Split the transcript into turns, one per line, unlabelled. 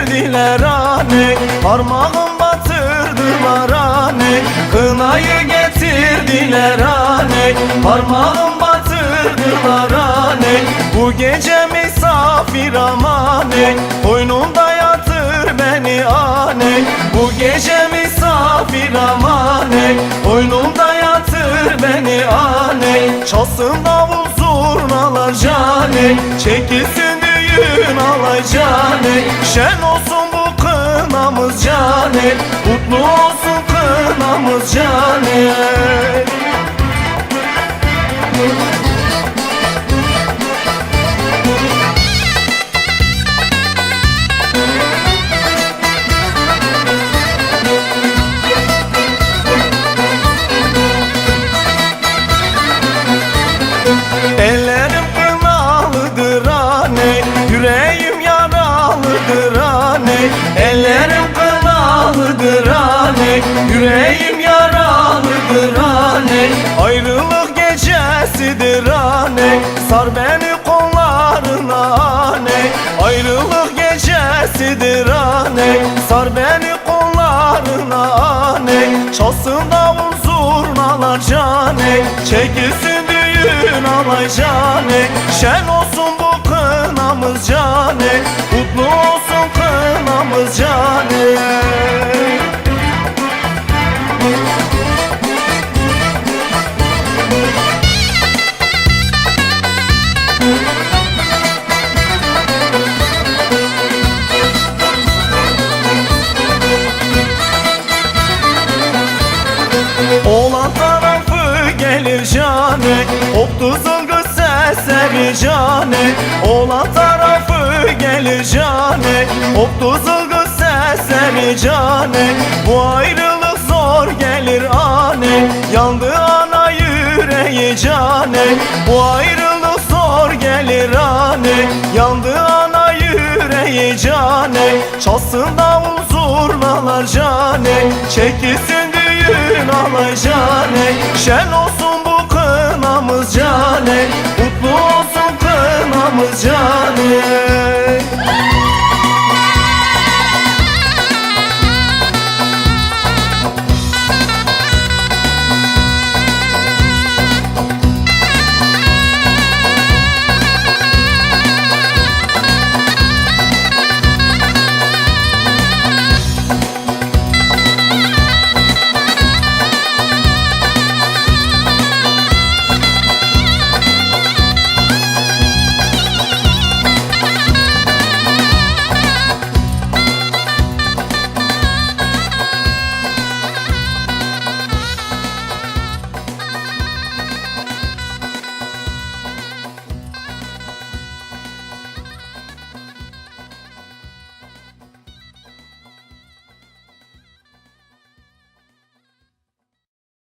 getirdiler anne, parmağım batırdılar anne. Kınayı getirdiler anne, parmağım batırdılar anne. Bu gece misafir amane, koynumda yatır beni anne. Bu gece misafir amane, koynumda yatır beni anne. Çalsın davul zurnalar cane, çekilsin düğün alay cane. Şen olsun bu kınamız cane, mutlu olsun kınamız cane. Ellerim kınalıdır anne, yüreğim yaralıdır anne. Ellerim kınalıdır anne, yüreğim yaralıdır anne. Ayrılık gecesidir anne, sar beni kollarına anne. Ayrılık gecesidir anne, sar beni kollarına anne. Çalsın davul zurnalar cane, çekilsin düğün alay cane. Şen olsun bu kınamız cane, mutlu olsun kınamız cane. Oğlan tarafı gelir cane, koptu zılgıt sesleri cane. Oğlan tarafı gelir cane, koptu zılgıt sesleri cane. Bu ayrılık zor gelir anne, yandı ana yüreği cane. Bu ayrılık zor gelir anne, yandı ana yüreği cane. Çalsın davul zurnalar cane, çekilsin düğün alay cane. Şen olsun bu kınamız cane, mutlu olsun kınamız cane.